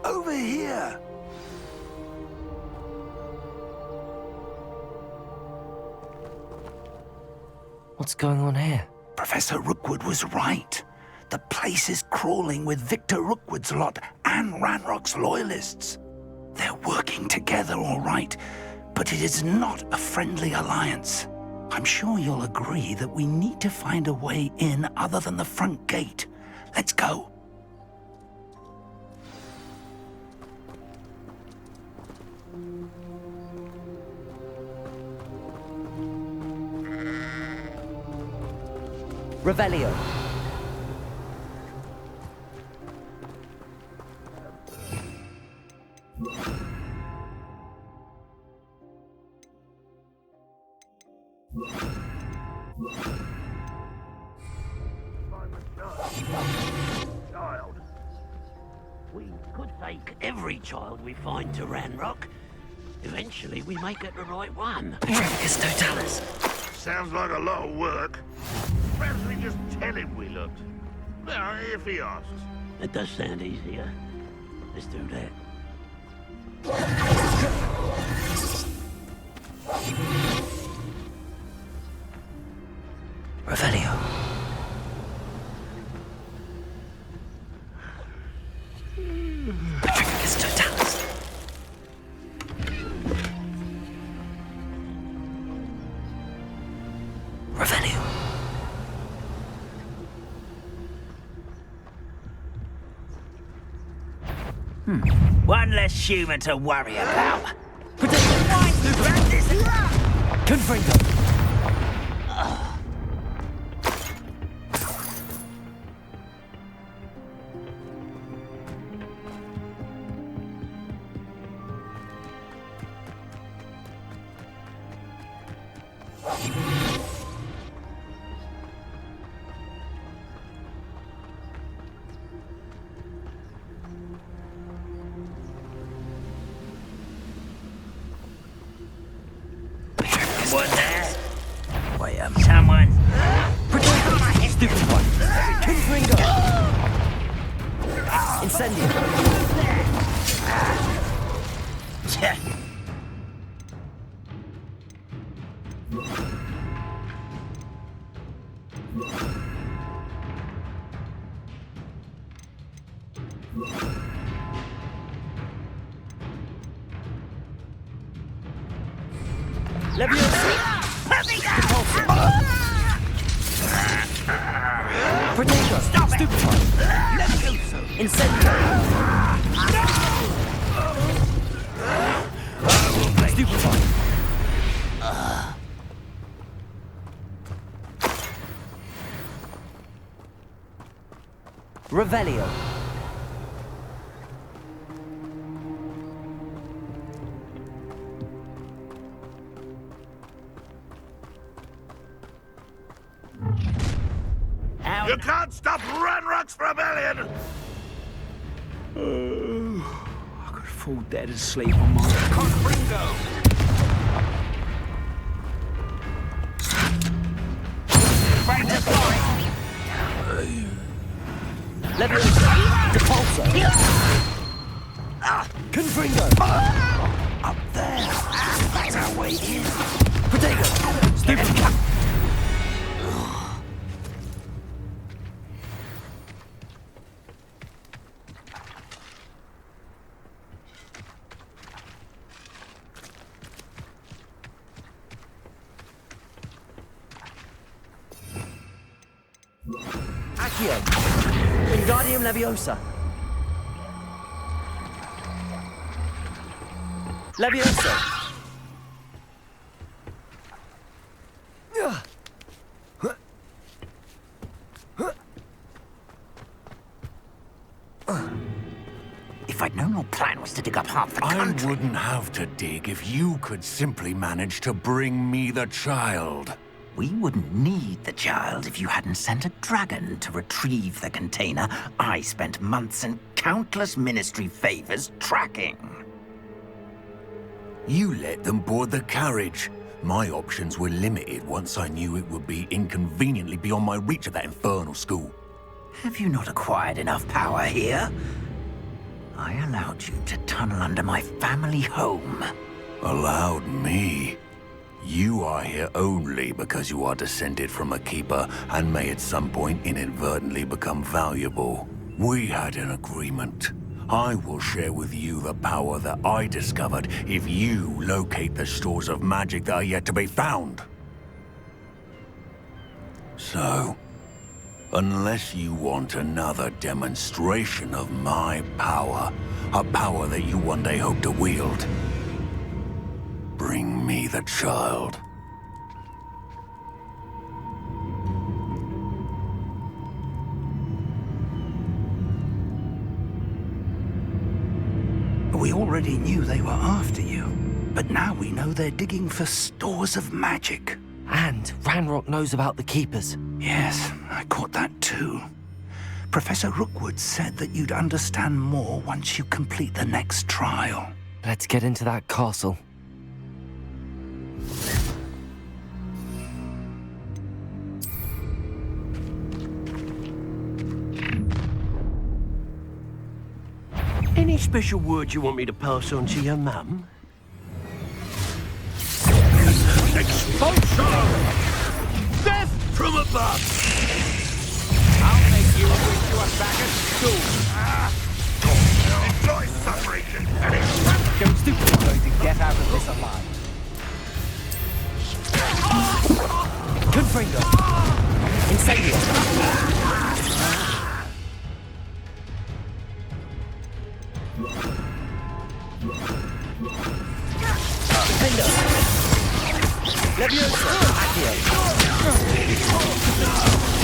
Over here! What's going on here? Professor Rookwood was right. The place is crawling with Victor Rookwood's lot and Ranrock's loyalists. They're working together all right, but it is not a friendly alliance. I'm sure you'll agree that we need to find a way in other than the front gate. Let's go. Revelio. Child. We could take every child we find to Ranrock. Eventually we may get the right one. It's Totalis. Sounds like a lot of work. Perhaps we just tell him we looked. Well, if he asks. It does sound easier. Let's do that. Revelio. It's Totalis. Revelio. One less human to worry about. Confringo. Someone there? Wait, someone. Stupid one. Confringo. Incendio. Leviosa! Protego! Stop it! Stupid one! Leviosa! Incendio! Stupid one! Revelio! You can't stop Ranrock's rebellion! I could fall dead asleep on my Confringo. Break the forest. Leviosa! Depulso! Confringo! Up there. That's our way in. Protego! Stupid one! Accio. Wingardium Leviosa. Leviosa. If I'd known your plan was to dig up half the country... I wouldn't have to dig if you could simply manage to bring me the child. We wouldn't need the child if you hadn't sent a dragon to retrieve the container I spent months and countless ministry favors tracking. You let them board the carriage. My options were limited once I knew it would be inconveniently beyond my reach at that infernal school. Have you not acquired enough power here? I allowed you to tunnel under my family home. Allowed me? You are here only because you are descended from a keeper and may at some point inadvertently become valuable. We had an agreement. I will share with you the power that I discovered if you locate the stores of magic that are yet to be found. So, unless you want another demonstration of my power, a power that you one day hope to wield, bring me the child. We already knew they were after you, but now we know they're digging for stores of magic. And Ranrock knows about the Keepers. Yes, I caught that too. Professor Rookwood said that you'd understand more once you complete the next trial. Let's get into that castle. Any special word you want me to pass on to your mum? Expulsion! Death from above! I'll make you wish you were back at school. Enjoy suffering and Go stupid going to get out of this alive. Confringo. Incendio. Defender. Leviosa. Accio.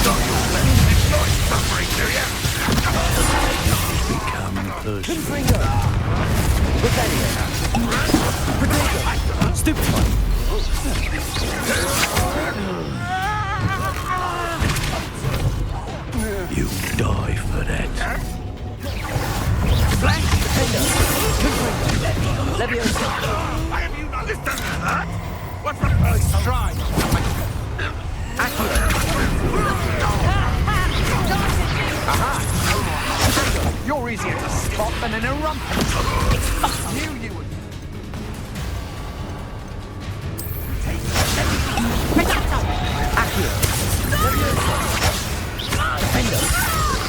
enjoy suffering, do you? Become personal. Confringo. Rebellion. Protego. Stupefy. You die for that. Blank. Defender. Confringo. Leviosa. Why have you not listened? Huh? What's the first try? Accio. Aha! You're easier to spot than an erumpent. Knew you would. Accio. Leviosa. Defender.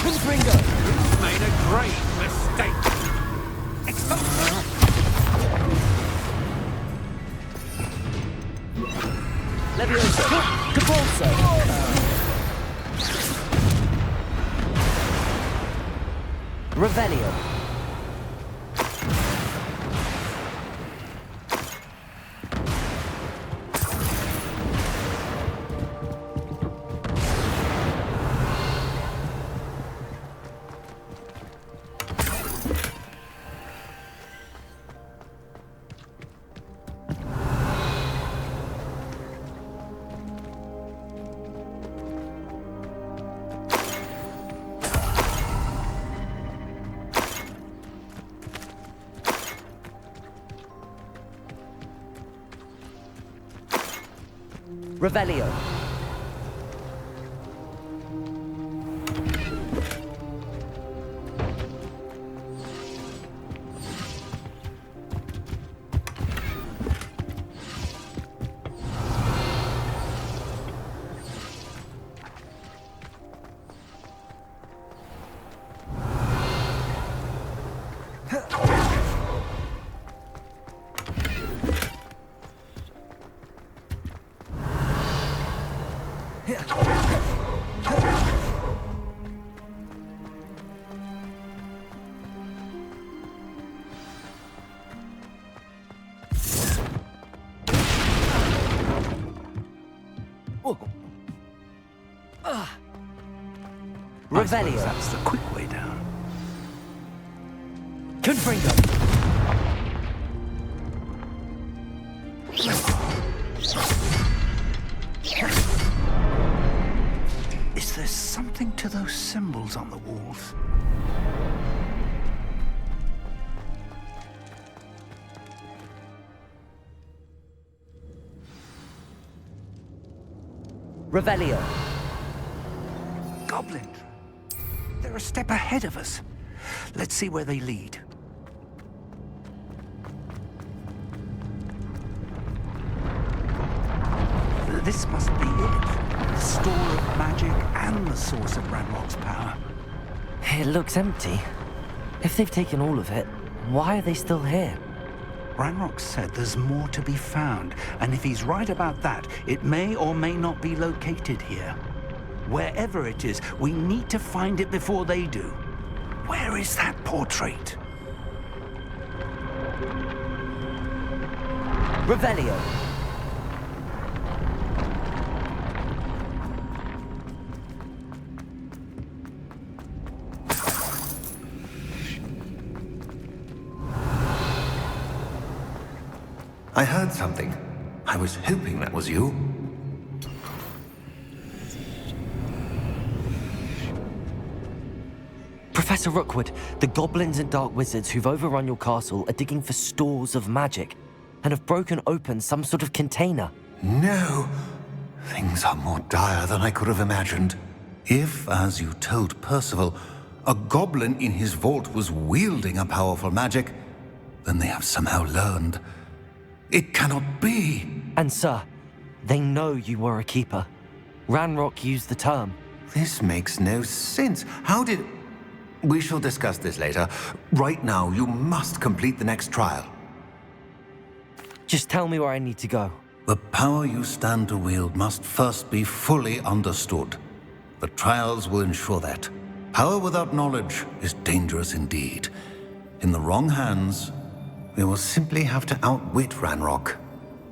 Confringo. You've made a great mistake. Leviosa. Capulso. Revelio. Revelio. I suppose Revelio. that's the quick way down. Confringo. Is there something to those symbols on the walls? Revelio. Goblin. They're a step ahead of us. Let's see where they lead. This must be it. The store of magic and the source of Ranrock's power. It looks empty. If they've taken all of it, why are they still here? Ranrock said there's more to be found, and if he's right about that, it may or may not be located here. Wherever it is, we need to find it before they do. Where is that portrait? Revelio. I heard something. I was hoping that was you. Professor Rookwood, the goblins and dark wizards who've overrun your castle are digging for stores of magic and have broken open some sort of container. No. Things are more dire than I could have imagined. If, as you told Percival, a goblin in his vault was wielding a powerful magic, then they have somehow learned. It cannot be. And sir, they know you were a keeper. Ranrock used the term. This makes no sense. How did... We shall discuss this later. Right now, you must complete the next trial. Just tell me where I need to go. The power you stand to wield must first be fully understood. The trials will ensure that. Power without knowledge is dangerous indeed. In the wrong hands, we will simply have to outwit Ranrock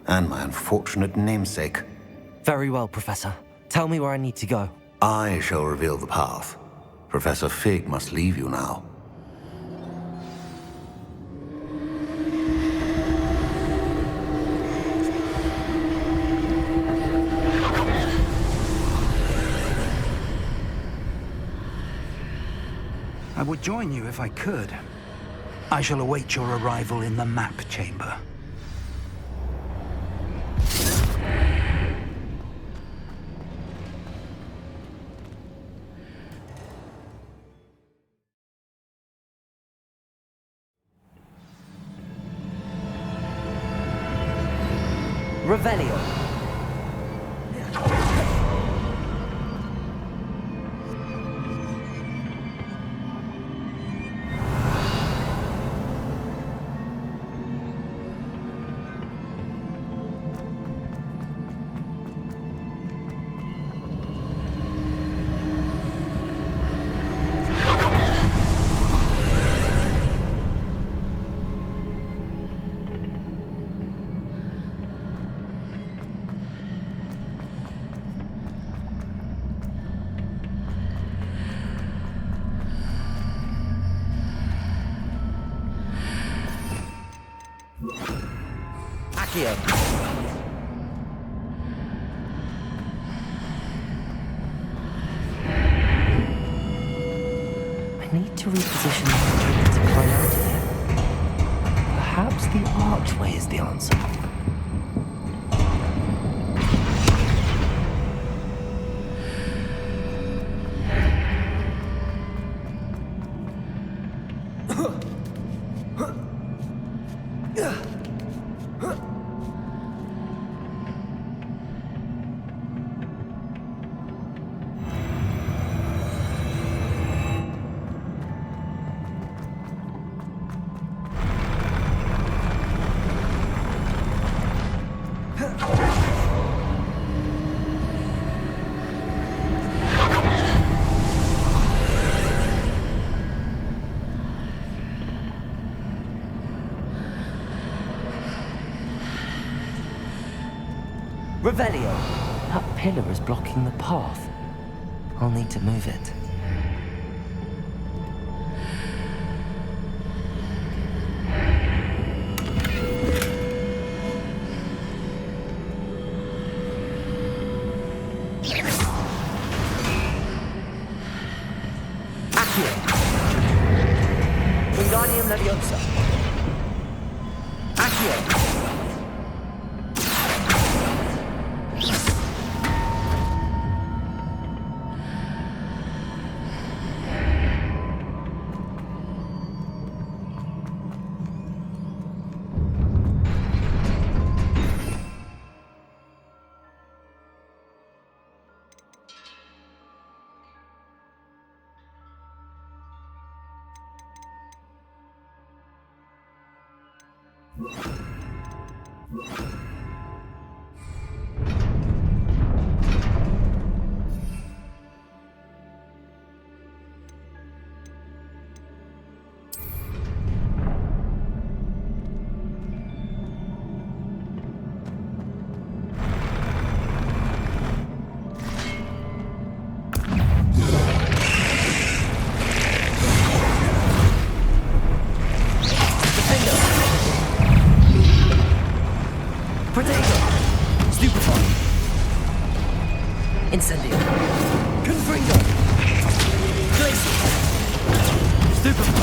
and my unfortunate namesake. Very well, Professor. Tell me where I need to go. I shall reveal the path. Professor Fig must leave you now. I would join you if I could. I shall await your arrival in the map chamber. Revelio. Accio. I need to reposition the trigger to climb out of here. Perhaps the archway is the answer. Revelio. That pillar is blocking the path. I'll need to move it. Accio! Wingardium Leviosa! Accio! Incendio. Confringo. Glacier. Stupefy.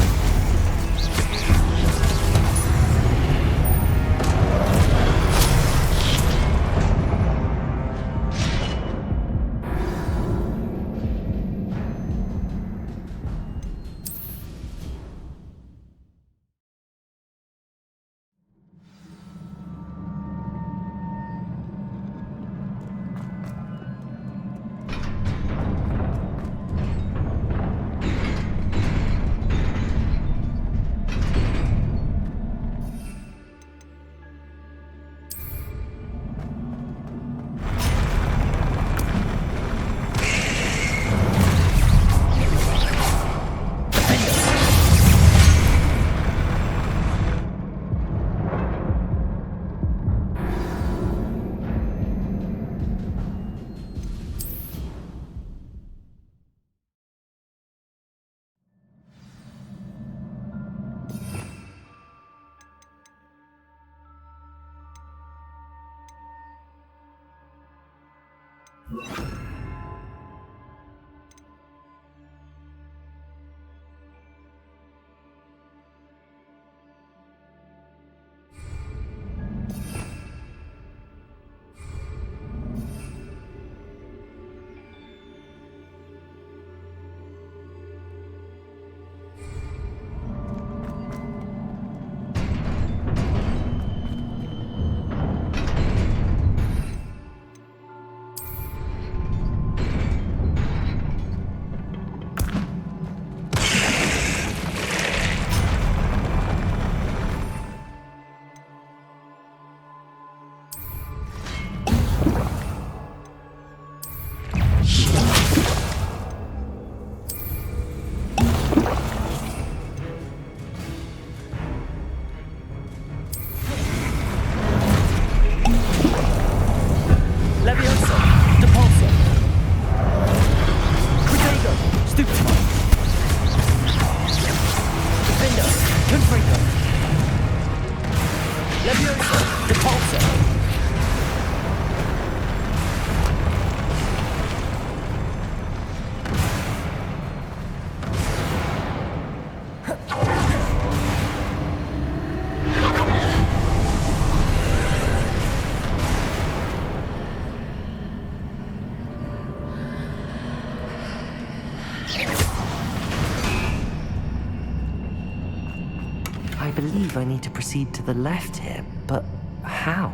I believe I need to proceed to the left here, but how?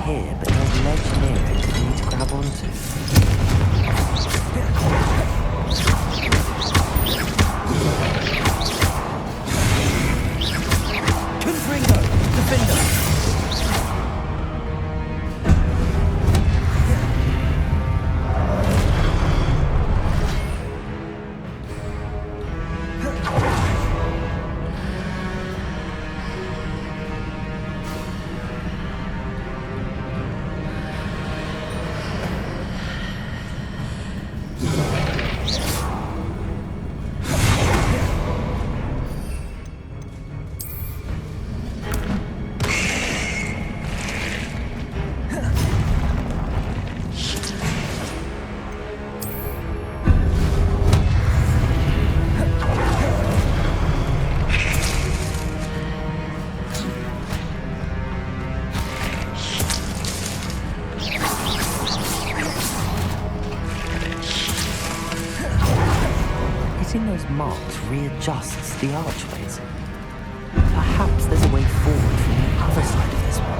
here, but no ledge near it for me to grab onto. Confringo! Defender! Hitting those marks readjusts the archways. Perhaps there's a way forward from the other side of this one.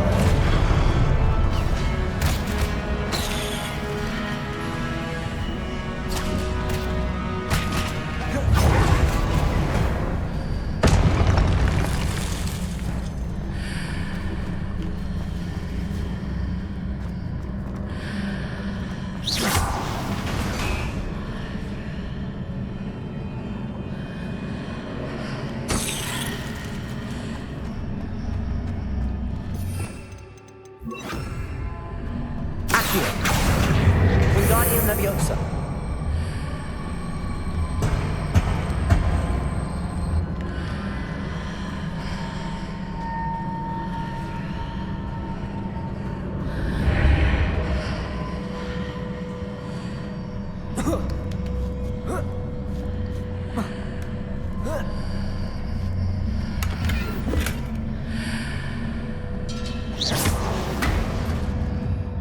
Wingardium Leviosa.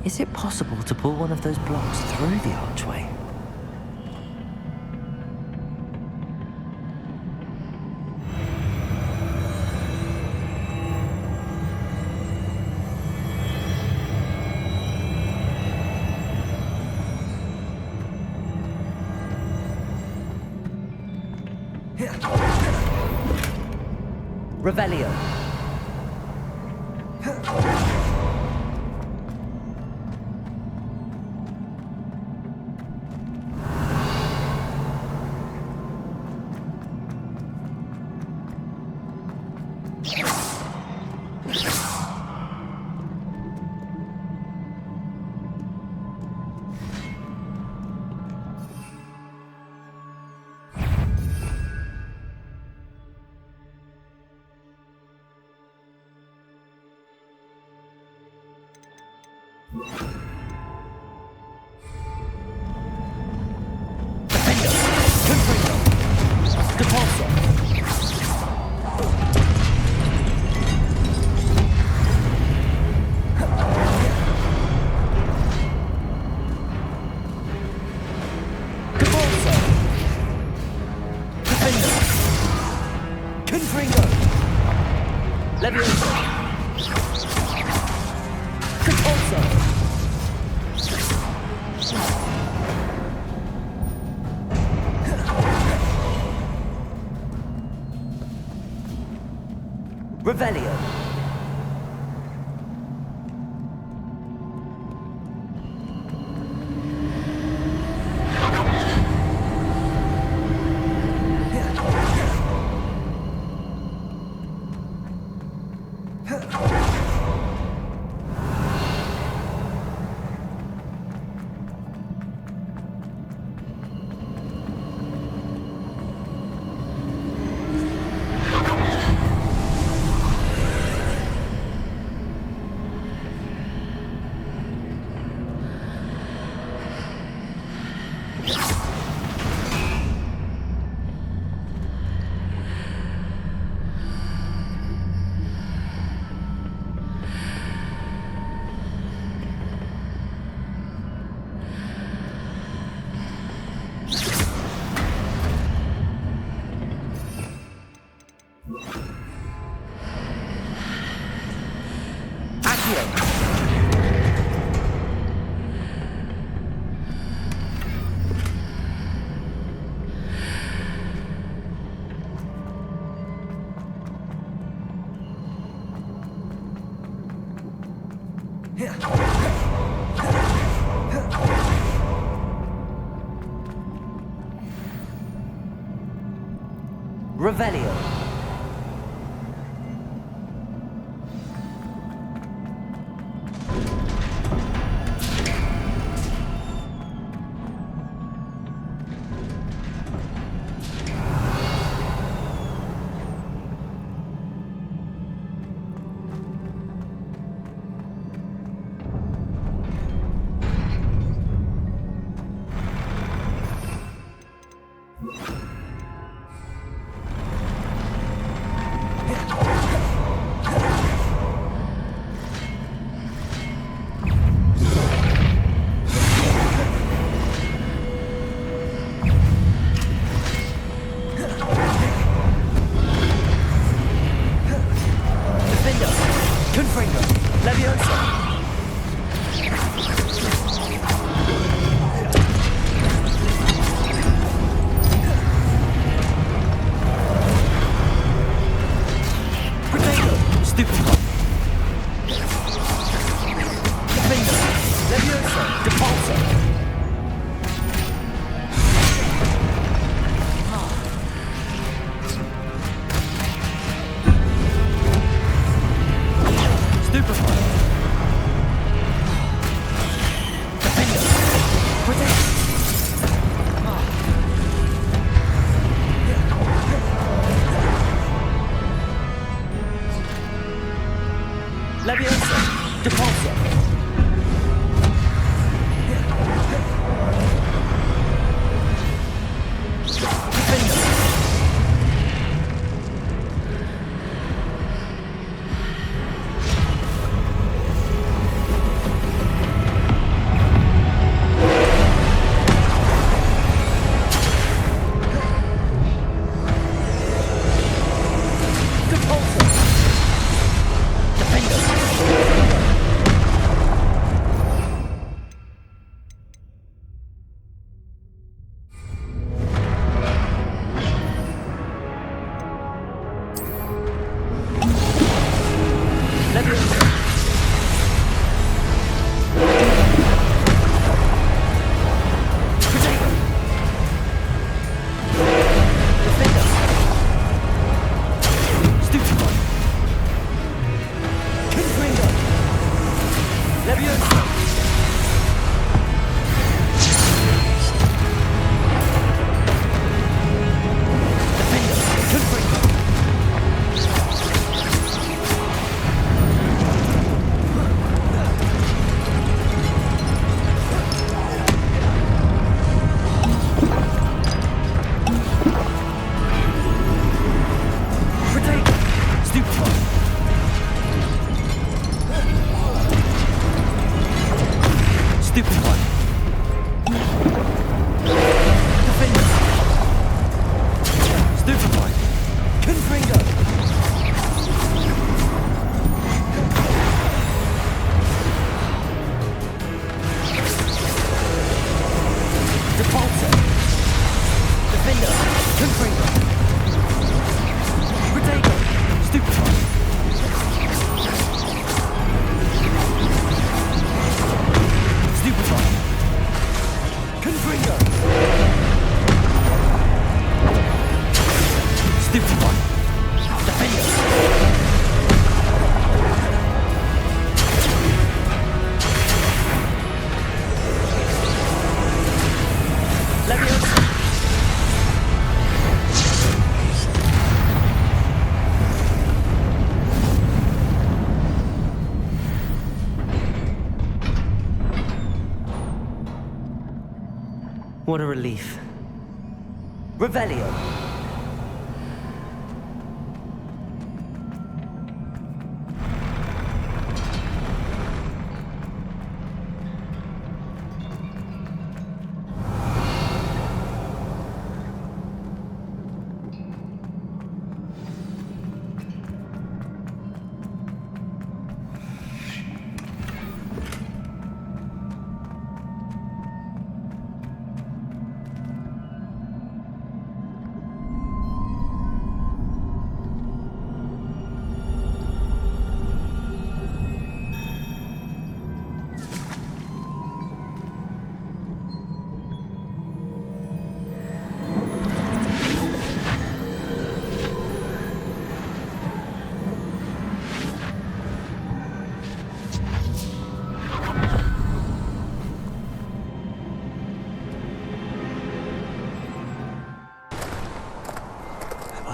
Is it possible to pull one of those blocks through the archway? Revelio. Revelio. Revelio. What a relief. Revelio.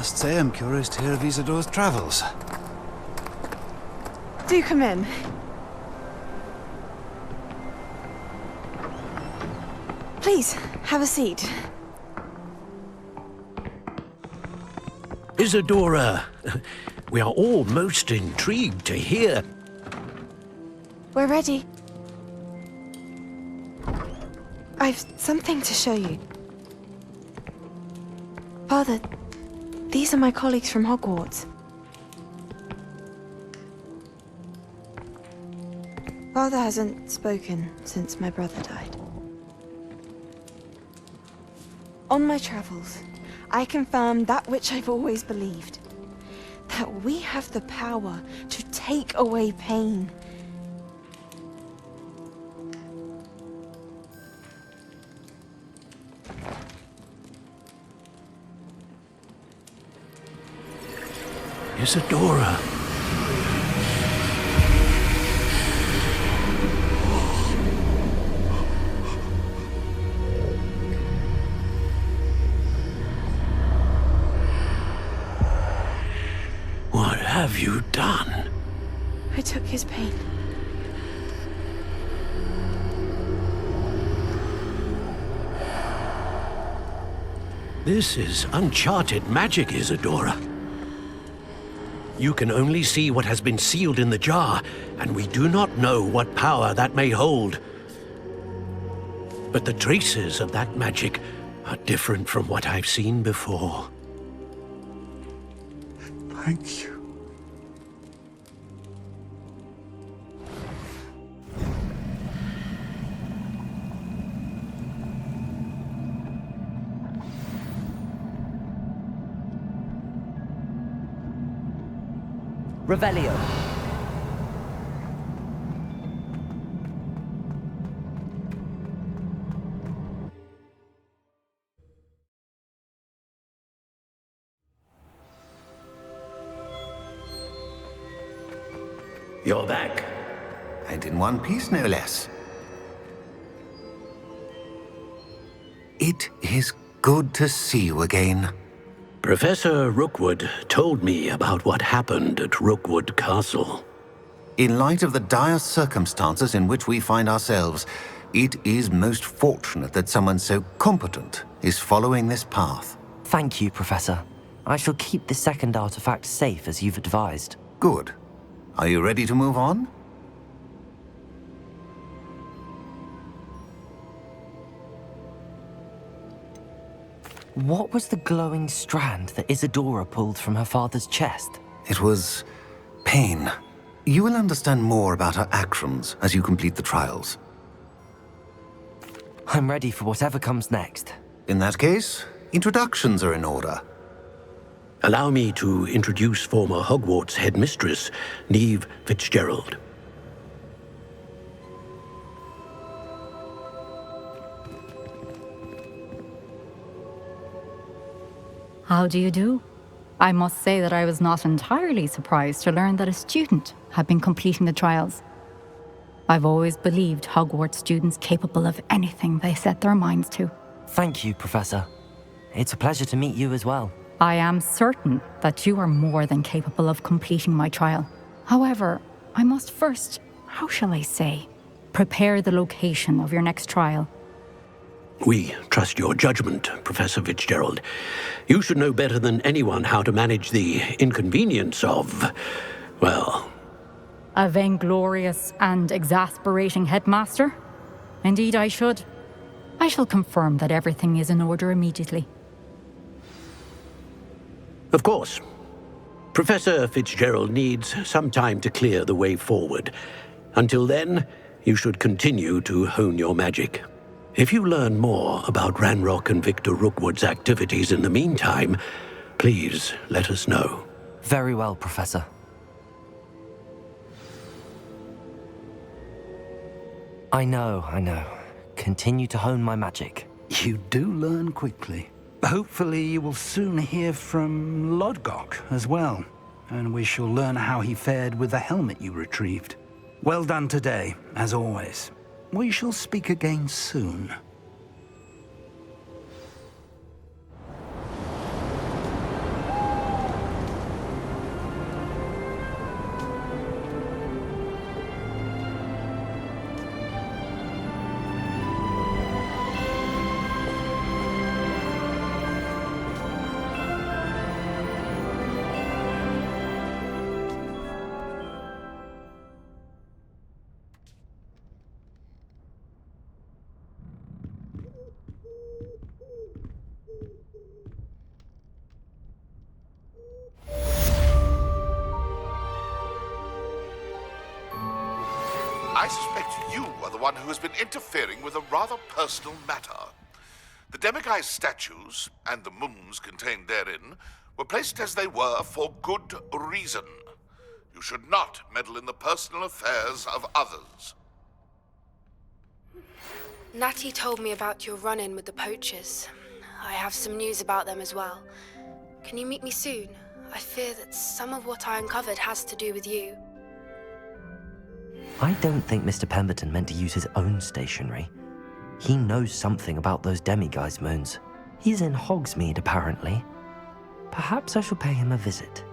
Must say I'm curious to hear of Isadore's travels. Do come in. Please, have a seat. Isadora, we are all most intrigued to hear. We're ready. I've something to show you. Father, these are my colleagues from Hogwarts. Father hasn't spoken since my brother died. On my travels, I confirmed that which I've always believed. That we have the power to take away pain. Isadora. What have you done? I took his pain. This is uncharted magic, Isadora. You can only see what has been sealed in the jar, and we do not know what power that may hold. But the traces of that magic are different from what I've seen before. Thank you. Revelio. You're back. And in one piece, no less. It is good to see you again. Professor Rookwood told me about what happened at Rookwood Castle. In light of the dire circumstances in which we find ourselves, it is most fortunate that someone so competent is following this path. Thank you, Professor. I shall keep the second artifact safe as you've advised. Good. Are you ready to move on? What was the glowing strand that Isadora pulled from her father's chest? It was pain. You will understand more about her actions as you complete the trials. I'm ready for whatever comes next. In that case, introductions are in order. Allow me to introduce former Hogwarts headmistress, Neve Fitzgerald. How do you do? I must say that I was not entirely surprised to learn that a student had been completing the trials. I've always believed Hogwarts students capable of anything they set their minds to. Thank you, Professor. It's a pleasure to meet you as well. I am certain that you are more than capable of completing my trial. However, I must first, how shall I say, prepare the location of your next trial. We trust your judgment, Professor Fitzgerald. You should know better than anyone how to manage the inconvenience of, well... A vainglorious and exasperating headmaster? Indeed I should. I shall confirm that everything is in order immediately. Of course. Professor Fitzgerald needs some time to clear the way forward. Until then, you should continue to hone your magic. If you learn more about Ranrock and Victor Rookwood's activities in the meantime, please let us know. Very well, Professor. I know. Continue to hone my magic. You do learn quickly. Hopefully you will soon hear from Lodgok as well, and we shall learn how he fared with the helmet you retrieved. Well done today, as always. We shall speak again soon. one who has been interfering with a rather personal matter. The demiguise statues, and the moons contained therein, were placed as they were for good reason. You should not meddle in the personal affairs of others. Natty told me about your run-in with the poachers. I have some news about them as well. Can you meet me soon? I fear that some of what I uncovered has to do with you. I don't think Mr. Pemberton meant to use his own stationery. He knows something about those demiguise moons. He's in Hogsmeade, apparently. Perhaps I shall pay him a visit.